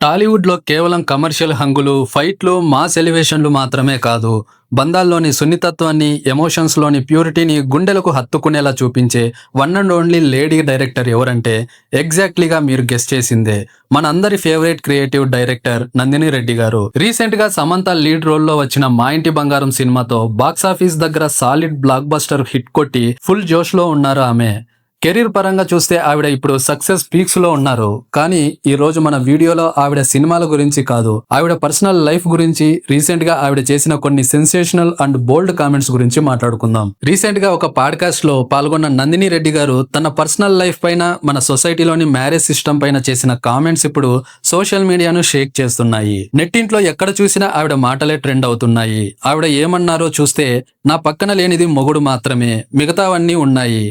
టాలీవుడ్‌లో కేవలం కమర్షియల్ హంగులు, ఫైట్‌లు, మాస్ ఎలివేషన్‌లు మాత్రమే కాదు. బంధాల్లోని సున్నితత్వాన్ని, ఎమోషన్స్‌లోని ప్యూరిటీని గుండెలకు హత్తుకునేలా చూపించే one and only lady director ఎవరంటే ఎగ్జాక్ట్‌లీగా మీరు గెస్ చేసిందే. మనందరి favourite creative director Nandini Reddy గారు. రీసెంట్‌గా సమంత లీడ్ రోల్‌లో వచ్చిన మా ఇంటి బంగారం సినిమాతో బాక్సాఫీస్ దగ్గర సాలిడ్ బ్లాక్ బస్టర్ హిట్ కొట్టి ఫుల్ జోష్‌లో ఉన్నారు ఆమె. కెరీర్ పరంగా చూస్తే ఆవిడ ఇప్పుడు సక్సెస్ పీక్స్ లో ఉన్నారు. కానీ ఈ రోజు మన వీడియోలో ఆవిడ సినిమాల గురించి కాదు, ఆవిడ పర్సనల్ లైఫ్ గురించి, రీసెంట్ గా ఆవిడ చేసిన కొన్ని సెన్సేషనల్ అండ్ బోల్డ్ కామెంట్స్ గురించి మాట్లాడుకుందాం. రీసెంట్ గా ఒక పాడ్కాస్ట్ లో పాల్గొన్న నందిని రెడ్డి గారు తన పర్సనల్ లైఫ్ పైన, మన సొసైటీలోని మ్యారేజ్ సిస్టమ్ పైన చేసిన కామెంట్స్ ఇప్పుడు సోషల్ మీడియాను షేక్ చేస్తున్నాయి. నెట్టింట్లో ఎక్కడ చూసినా ఆవిడ మాటలే ట్రెండ్ అవుతున్నాయి. ఆవిడ ఏమన్నారో చూస్తే, నా పక్కన లేనిది మొగుడు మాత్రమే, మిగతావన్నీ ఉన్నాయి.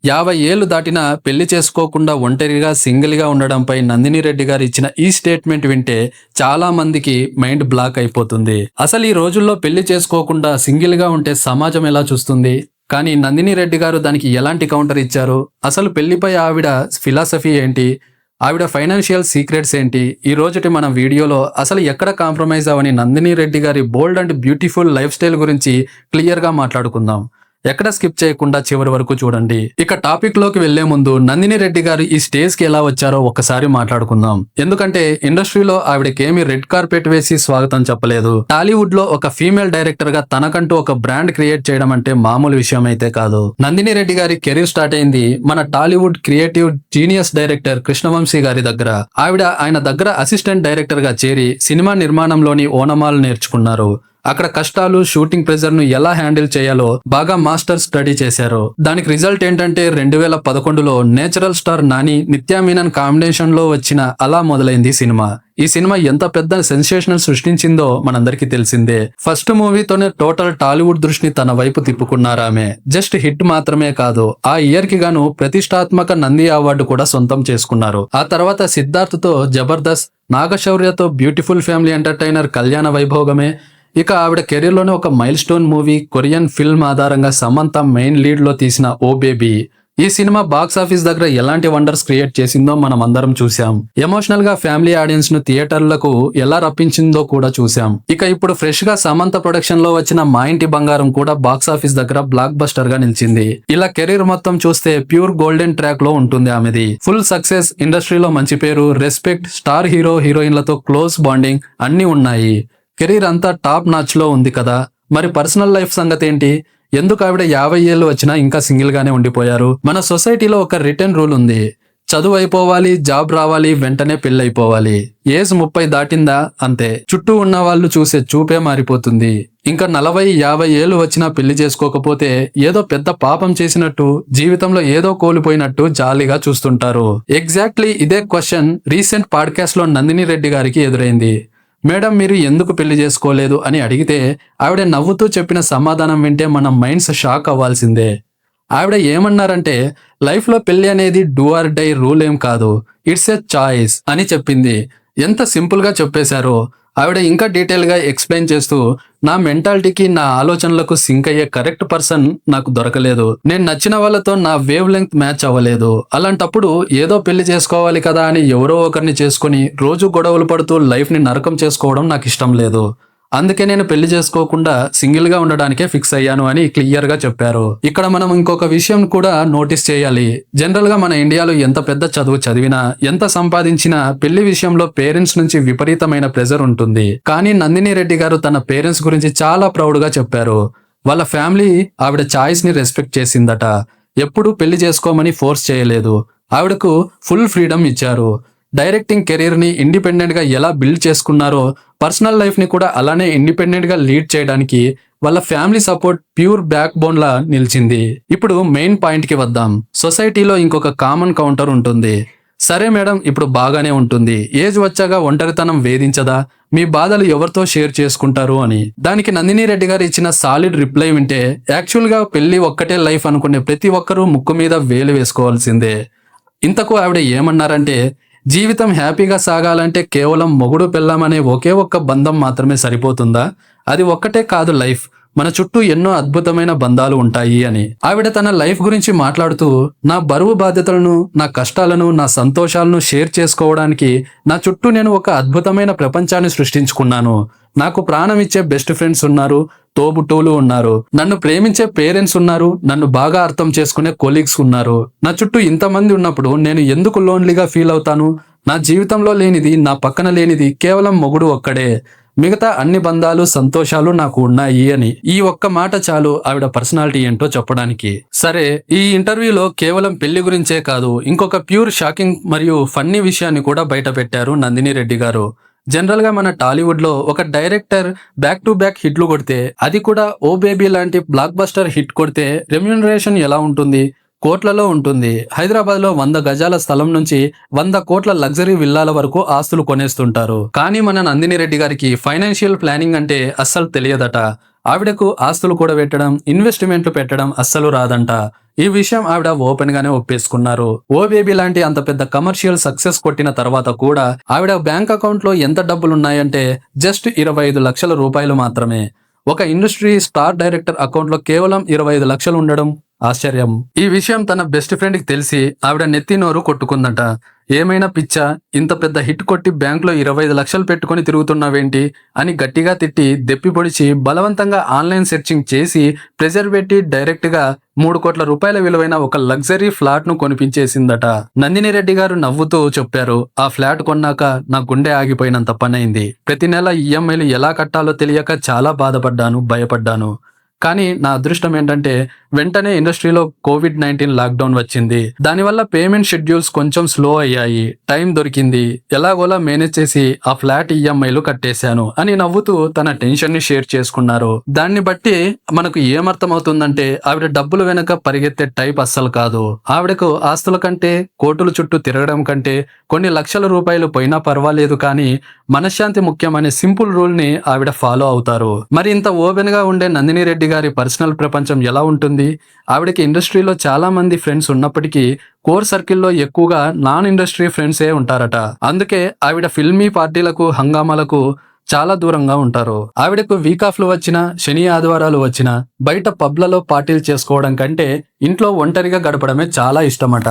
50 ఏళ్లు దాటినా పెళ్లి చేసుకోకుండా ఒంటరిగా సింగిల్గా ఉండడంపై నందిని రెడ్డి గారు ఇచ్చిన ఈ స్టేట్మెంట్ వింటే చాలా మందికి మైండ్ బ్లాక్ అయిపోతుంది. అసలు ఈ రోజుల్లో పెళ్లి చేసుకోకుండా సింగిల్గా ఉంటే సమాజం ఎలా చూస్తుంది? కానీ నందిని రెడ్డి గారు దానికి ఎలాంటి కౌంటర్ ఇచ్చారు? అసలు పెళ్లిపై ఆవిడ ఫిలాసఫీ ఏంటి? ఆవిడ ఫైనాన్షియల్ సీక్రెట్స్ ఏంటి? ఈ రోజుటి మన వీడియోలో అసలు ఎక్కడ కాంప్రమైజ్ అవని నందిని రెడ్డి గారి బోల్డ్ అండ్ బ్యూటిఫుల్ లైఫ్ స్టైల్ గురించి క్లియర్గా మాట్లాడుకుందాం. ఎక్కడ స్కిప్ చేయకుండా చివరి వరకు చూడండి. ఇక టాపిక్ లోకి వెళ్లే ముందు నందిని రెడ్డి గారు ఈ స్టేజ్ కి ఎలా వచ్చారో ఒక్కసారి మాట్లాడుకుందాం. ఎందుకంటే ఇండస్ట్రీలో ఆవిడకేమీ రెడ్ కార్పెట్ వేసి స్వాగతం చెప్పలేదు. టాలీవుడ్ లో ఒక ఫీమేల్ డైరెక్టర్ గా తనకంటూ ఒక బ్రాండ్ క్రియేట్ చేయడం అంటే మామూలు విషయం అయితే కాదు. నందిని రెడ్డి గారి కెరీర్ స్టార్ట్ అయింది మన Tollywood creative genius director Krishna Vamsi గారి దగ్గర. ఆయన దగ్గర అసిస్టెంట్ డైరెక్టర్ గా చేరి సినిమా నిర్మాణంలోని ఓనమాలు నేర్చుకున్నారు. అక్కడ కష్టాలు, షూటింగ్ ప్రెజర్ ను ఎలా హ్యాండిల్ చేయాలో బాగా మాస్టర్ స్టడీ చేశారు. దానికి రిజల్ట్ ఏంటంటే 2011లో నేచురల్ స్టార్ నాని, నిత్యా మీనన్ కాంబినేషన్ లో వచ్చిన అలా మొదలైంది సినిమా. ఈ సినిమా ఎంత పెద్ద సెన్సేషనల్ సృష్టించిందో మనందరికీ తెలిసిందే. ఫస్ట్ మూవీతోనే టోటల్ టాలీవుడ్ దృష్టిని తన వైపు తిప్పుకున్నారామె. జస్ట్ హిట్ మాత్రమే కాదు, ఆ ఇయర్ కి గాను ప్రతిష్టాత్మక నంది అవార్డు కూడా సొంతం చేసుకున్నారు. ఆ తర్వాత సిద్ధార్థ్తో జబర్దస్త్, నాగశౌర్యతో బ్యూటిఫుల్ ఫ్యామిలీ ఎంటర్టైనర్ కళ్యాణ వైభోగమే. ఇక ఆవిడ కెరీర్లోనే ఒక mile stone movie Korean film ఆధారంగా సమంత మెయిన్ లీడ్ లో తీసిన ఓ బేబీ. ఈ సినిమా బాక్స్ ఆఫీస్ దగ్గర ఎలాంటి వండర్స్ క్రియేట్ చేసిందో మనం అందరం చూసాం. ఎమోషనల్ గా ఫ్యామిలీ ఆడియన్స్ ను థియేటర్లకు ఎలా రప్పించిందో కూడా చూసాం. ఇక ఇప్పుడు ఫ్రెష్ గా సమంత ప్రొడక్షన్ లో వచ్చిన మా ఇంటి బంగారం కూడా బాక్స్ ఆఫీస్ దగ్గర బ్లాక్ బస్టర్ గా నిలిచింది. ఇలా కెరీర్ మొత్తం చూస్తే ప్యూర్ గోల్డెన్ ట్రాక్ లో ఉంటుంది ఆమెది. ఫుల్ సక్సెస్, ఇండస్ట్రీలో మంచి పేరు, రెస్పెక్ట్, స్టార్ హీరో హీరోయిన్లతో క్లోజ్ బాండింగ్ అన్ని ఉన్నాయి. కెరీర్ అంతా టాప్ నాచ్ లో ఉంది కదా. మరి పర్సనల్ లైఫ్ సంగతి ఏంటి? ఎందుకు ఆవిడ 50 ఏళ్ళు వచ్చినా ఇంకా సింగిల్ గానే ఉండిపోయారు? మన సొసైటీలో ఒక రిటర్న్ రూల్ ఉంది. చదువు అయిపోవాలి, జాబ్ రావాలి, వెంటనే పెళ్లి అయిపోవాలి. ఏజ్ 30 దాటిందా అంతే, చుట్టూ ఉన్న వాళ్ళు చూసే చూపే మారిపోతుంది. ఇంకా 40-50 ఏళ్ళు వచ్చినా పెళ్లి చేసుకోకపోతే ఏదో పెద్ద పాపం చేసినట్టు, జీవితంలో ఏదో కోల్పోయినట్టు జాలీగా చూస్తుంటారు. ఎగ్జాక్ట్లీ ఇదే క్వశ్చన్ రీసెంట్ పాడ్కాస్ట్ లో నందిని రెడ్డి గారికి ఎదురైంది. మేడం, మీరు ఎందుకు పెళ్లి చేసుకోలేదు అని అడిగితే ఆవిడ నవ్వుతూ చెప్పిన సమాధానం వింటే మన మైండ్స్ షాక్ అవ్వాల్సిందే. ఆవిడ ఏమన్నారంటే, లైఫ్ లో పెళ్లి అనేది డూ ఆర్ డై రూల్ ఏం కాదు, ఇట్స్ ఎ చాయిస్ అని చెప్పింది. ఎంత సింపుల్ గా చెప్పేశారో. ఆవిడ ఇంకా డీటెయిల్ గా ఎక్స్ప్లెయిన్ చేస్తూ, నా మెంటాలిటీకి, నా ఆలోచనలకు సింక్ అయ్యే కరెక్ట్ పర్సన్ నాకు దొరకలేదు. నేను నచ్చిన వాళ్ళతో నా వేవ్ లెంగ్త్ మ్యాచ్ అవ్వలేదు. అలాంటప్పుడు ఏదో పెళ్లి చేసుకోవాలి కదా అని ఎవరో ఒకరిని చేసుకుని రోజు గొడవలు పడుతూ లైఫ్ ని నరకం చేసుకోవడం నాకు ఇష్టం లేదు. అందుకే నేను పెళ్లి చేసుకోకుండా సింగిల్ గా ఉండడానికే ఫిక్స్ అయ్యాను అని క్లియర్ గా చెప్పారు. ఇక్కడ మనం ఇంకొక విషయం కూడా నోటీస్ చేయాలి. జనరల్ గా మన ఇండియాలో ఎంత పెద్ద చదువు చదివినా, ఎంత సంపాదించినా పెళ్లి విషయంలో పేరెంట్స్ నుంచి విపరీతమైన ప్రెజర్ ఉంటుంది. కానీ నందిని రెడ్డి గారు తన పేరెంట్స్ గురించి చాలా ప్రౌడ్ గా చెప్పారు. వాళ్ళ ఫ్యామిలీ ఆవిడ చాయిస్ ని రెస్పెక్ట్ చేసిందట. ఎప్పుడూ పెళ్లి చేసుకోమని ఫోర్స్ చేయలేదు. ఆవిడకు ఫుల్ ఫ్రీడమ్ ఇచ్చారు. డైరెక్టింగ్ కెరీర్ ని ఇండిపెండెంట్ గా ఎలా బిల్డ్ చేసుకున్నారో, పర్సనల్ లైఫ్ ని కూడా అలానే ఇండిపెండెంట్ గా లీడ్ చేయడానికి వాళ్ళ family support pure backbone లా నిలిచింది. ఇప్పుడు మెయిన్ పాయింట్ కి వద్దాం. సొసైటీలో ఇంకొక కామన్ కౌంటర్ ఉంటుంది. సరే మేడం, ఇప్పుడు బాగానే ఉంటుంది, ఏజ్ వచ్చాక ఒంటరితనం వేధించదా, మీ బాధలు ఎవరితో షేర్ చేసుకుంటారు అని. దానికి నందిని రెడ్డి గారు ఇచ్చిన సాలిడ్ రిప్లై వింటే, యాక్చువల్ గా పెళ్లి ఒక్కటే లైఫ్ అనుకునే ప్రతి ఒక్కరూ ముక్కు మీద వేలు వేసుకోవాల్సిందే. ఇంతకు ఆవిడ ఏమన్నారంటే, జీవితం హ్యాపీగా సాగాలంటే కేవలం మొగుడు పెళ్ళాం అనే ఒకే ఒక్క బంధం మాత్రమే సరిపోతుందా? అది ఒక్కటే కాదు లైఫ్. మన చుట్టూ ఎన్నో అద్భుతమైన బంధాలు ఉంటాయి అని. ఆవిడ తన లైఫ్ గురించి మాట్లాడుతూ, నా బరువు బాధ్యతలను, నా కష్టాలను, నా సంతోషాలను షేర్ చేసుకోవడానికి నా చుట్టూ నేను ఒక అద్భుతమైన ప్రపంచాన్ని సృష్టించుకున్నాను. నాకు ప్రాణం ఇచ్చే బెస్ట్ ఫ్రెండ్స్ ఉన్నారు, తోబుట్టువులు ఉన్నారు, నన్ను ప్రేమించే పేరెంట్స్ ఉన్నారు, నన్ను బాగా అర్థం చేసుకునే కొలీగ్స్ ఉన్నారు. నా చుట్టూ ఇంతమంది ఉన్నప్పుడు నేను ఎందుకు లోన్లీగా ఫీల్ అవుతాను? నా జీవితంలో లేనిది, నా పక్కన లేనిది కేవలం మొగుడు ఒక్కడే. మిగతా అన్ని బంధాలు, సంతోషాలు నాకు ఉన్నాయి అని. ఈ ఒక్క మాట చాలు ఆవిడ పర్సనాలిటీ ఏంటో చెప్పడానికి. సరే, ఈ ఇంటర్వ్యూలో కేవలం పెళ్లి గురించే కాదు, ఇంకొక ప్యూర్ షాకింగ్ మరియు ఫన్నీ విషయాన్ని కూడా బయట పెట్టారు నందిని రెడ్డి గారు. జనరల్ గా మన టాలీవుడ్ లో ఒక డైరెక్టర్ బ్యాక్ టు బ్యాక్ హిట్లు కొడితే, అది కూడా ఓ బేబీ లాంటి బ్లాక్ బస్టర్ హిట్ కొడితే రెమ్యూనరేషన్ ఎలా ఉంటుంది? కోట్లలో ఉంటుంది. హైదరాబాద్ లో 100 గజాల స్థలం నుంచి 100 కోట్ల లగ్జరీ విల్లాల వరకు ఆస్తులు కొనేస్తుంటారు. కానీ మన నందిని రెడ్డి గారికి ఫైనాన్షియల్ ప్లానింగ్ అంటే అస్సలు తెలియదట. ఆవిడకు ఆస్తులు కూడా పెట్టడం, ఇన్వెస్ట్మెంట్లు పెట్టడం అస్సలు రాదంట. ఈ విషయం ఆవిడ ఓపెన్ గానే ఒప్పేసుకున్నారు. ఓ బేబీ లాంటి అంత పెద్ద కమర్షియల్ సక్సెస్ కొట్టిన తర్వాత కూడా ఆవిడ బ్యాంక్ అకౌంట్ లో ఎంత డబ్బులున్నాయంటే జస్ట్ 25 లక్షల రూపాయలు మాత్రమే. ఒక ఇండస్ట్రీ స్టార్ డైరెక్టర్ అకౌంట్ లో కేవలం 25 లక్షలు ఉండడం ఆశ్చర్యం. ఈ విషయం తన బెస్ట్ ఫ్రెండ్ కి తెలిసి ఆవిడ నెత్తి నోరు కొట్టుకుందట. ఏమైనా పిచ్చా, ఇంత పెద్ద హిట్ కొట్టి బ్యాంకులో 25 లక్షలు పెట్టుకుని తిరుగుతున్నావేంటి అని గట్టిగా తిట్టి, దెప్పి పొడిచి, బలవంతంగా ఆన్లైన్ సెర్చింగ్ చేసి, ప్రెజర్ పెట్టి డైరెక్ట్ గా 3 కోట్ల రూపాయల విలువైన ఒక లగ్జరీ ఫ్లాట్ ను కొనిపించేసిందట. నందిని రెడ్డి గారు నవ్వుతూ చెప్పారు, ఆ ఫ్లాట్ కొన్నాక నా గుండె ఆగిపోయినంత పనైంది. ప్రతి నెల ఈఎంఐలు ఎలా కట్టాలో తెలియక చాలా బాధపడ్డాను, భయపడ్డాను. కానీ నా అదృష్టం ఏంటంటే వెంటనే ఇండస్ట్రీలో COVID-19 లాక్డౌన్ వచ్చింది. దానివల్ల పేమెంట్ షెడ్యూల్స్ కొంచెం స్లో అయ్యాయి. టైం దొరికింది, ఎలాగోలా మేనేజ్ చేసి ఆ ఫ్లాట్ ఈఎంఐలు కట్టేశాను అని నవ్వుతూ తన టెన్షన్ ని షేర్ చేసుకున్నారు. దాన్ని బట్టి మనకు ఏమర్థమవుతుందంటే ఆవిడ డబ్బులు వెనక పరిగెత్తే టైప్ అస్సలు కాదు. ఆవిడకు ఆస్తుల కంటే, కోర్టుల చుట్టూ తిరగడం కంటే కొన్ని లక్షల రూపాయలు పోయినా పర్వాలేదు, కానీ మనశ్శాంతి ముఖ్యమనే సింపుల్ రూల్ ని ఆవిడ ఫాలో అవుతారు. మరి ఇంత ఓపెన్ గా ఉండే నందిని రెడ్డి గారి పర్సనల్ ప్రపంచం ఎలా ఉంటుంది? ఆవిడకి ఇండస్ట్రీలో చాలా మంది ఫ్రెండ్స్ ఉన్నప్పటికీ కోర్ సర్కిల్లో ఎక్కువగా నాన్ ఇండస్ట్రీ ఫ్రెండ్సే ఉంటారట. అందుకే ఆవిడ ఫిల్మీ పార్టీలకు, హంగామాలకు చాలా దూరంగా ఉంటారు. ఆవిడకు వీక్ ఆఫ్లు వచ్చినా, శని ఆదివారాలు వచ్చినా బయట పబ్లలో పార్టీలు చేసుకోవడం కంటే ఇంట్లో ఒంటరిగా గడపడమే చాలా ఇష్టమట.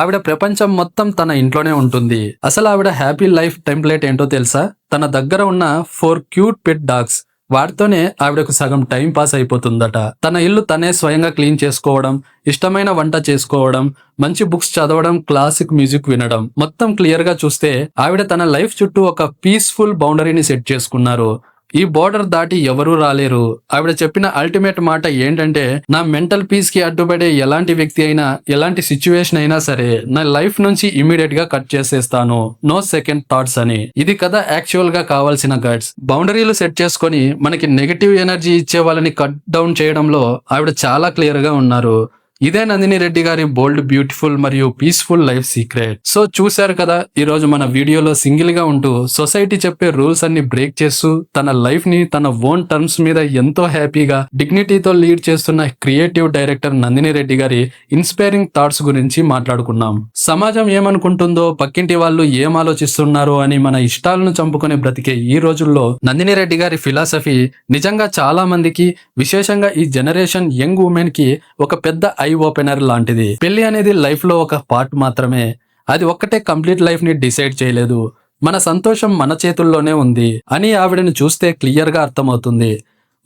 ఆవిడ ప్రపంచం మొత్తం తన ఇంట్లోనే ఉంటుంది. అసలు ఆవిడ హ్యాపీ లైఫ్ టెంప్లెట్ ఏంటో తెలుసా? తన దగ్గర ఉన్న 4 క్యూట్ పెట్ డాగ్స్, వాటితోనే ఆవిడకు సగం టైం పాస్ అయిపోతుందట. తన ఇల్లు తనే స్వయంగా క్లీన్ చేసుకోవడం, ఇష్టమైన వంట చేసుకోవడం, మంచి బుక్స్ చదవడం, క్లాసిక్ మ్యూజిక్ వినడం, మొత్తం క్లియర్ గా చూస్తే ఆవిడ తన లైఫ్ చుట్టూ ఒక పీస్ఫుల్ బౌండరీని సెట్ చేసుకున్నారు. ఈ బోర్డర్ దాటి ఎవరూ రాలేరు. ఆవిడ చెప్పిన అల్టిమేట్ మాట ఏంటంటే, నా మెంటల్ పీస్ కి అడ్డుపడే ఎలాంటి వ్యక్తి అయినా, ఎలాంటి సిచ్యువేషన్ అయినా సరే నా లైఫ్ నుంచి ఇమీడియట్ గా కట్ చేసేస్తాను, నో సెకండ్ థాట్స్ అని. ఇది కదా యాక్చువల్ గా కావాల్సిన గట్స్. బౌండరీలు సెట్ చేసుకొని మనకి నెగటివ్ ఎనర్జీ ఇచ్చే వాళ్ళని కట్ డౌన్ చేయడంలో ఆవిడ చాలా క్లియర్ గా ఉన్నారు. ఇదే నందిని రెడ్డి గారి బోల్డ్, బ్యూటిఫుల్ మరియు పీస్ఫుల్ లైఫ్ సీక్రెట్. సో చూశారు కదా, ఈ రోజు మన వీడియోలో సింగిల్ గా ఉంటూ సొసైటీ చెప్పే రూల్స్ అన్ని బ్రేక్ చేస్తూ తన లైఫ్ ని తన ఓన్ టర్మ్స్ మీద ఎంతో హ్యాపీగా, డిగ్నిటీతో లీడ్ చేస్తున్న క్రియేటివ్ డైరెక్టర్ నందిని రెడ్డి గారి ఇన్స్పైరింగ్ థాట్స్ గురించి మాట్లాడుకున్నాం. సమాజం ఏమనుకుంటుందో, పక్కింటి వాళ్ళు ఏం ఆలోచిస్తున్నారో అని మన ఇష్టాలను చంపుకొని బ్రతికే ఈ రోజుల్లో నందిని రెడ్డి గారి ఫిలాసఫీ నిజంగా చాలా మందికి, విశేషంగా ఈ జనరేషన్ యంగ్ ఉమెన్ కి ఒక పెద్ద ఐ ఓపెనర్ లాంటిది. పెళ్లి అనేది లైఫ్ లో ఒక పార్ట్ మాత్రమే. అది ఒక్కటే కంప్లీట్ లైఫ్ ని డిసైడ్ చేయలేదు. మన సంతోషం మన చేతుల్లోనే ఉంది అని ఆవిడని చూస్తే క్లియర్ గా అర్థమవుతుంది.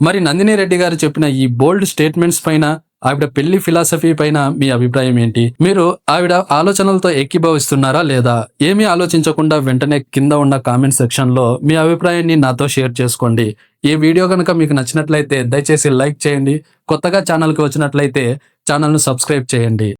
మరి నందిని రెడ్డి గారు చెప్పిన ఈ బోల్డ్ స్టేట్మెంట్స్ పైన, ఆవిడ పెళ్లి ఫిలాసఫీ పైన మీ అభిప్రాయం ఏంటి? మీరు ఆవిడ ఆలోచనలతో ఏకీభవిస్తున్నారా లేదా? ఏమీ ఆలోచించకుండా వెంటనే కింద ఉన్న కామెంట్ సెక్షన్ లో మీ అభిప్రాయాన్ని నాతో షేర్ చేసుకోండి. ఈ వీడియో కనుక మీకు నచ్చినట్లయితే దయచేసి లైక్ చేయండి. కొత్తగా ఛానల్కి వచ్చినట్లయితే ఛానల్ను సబ్స్క్రైబ్ చేయండి.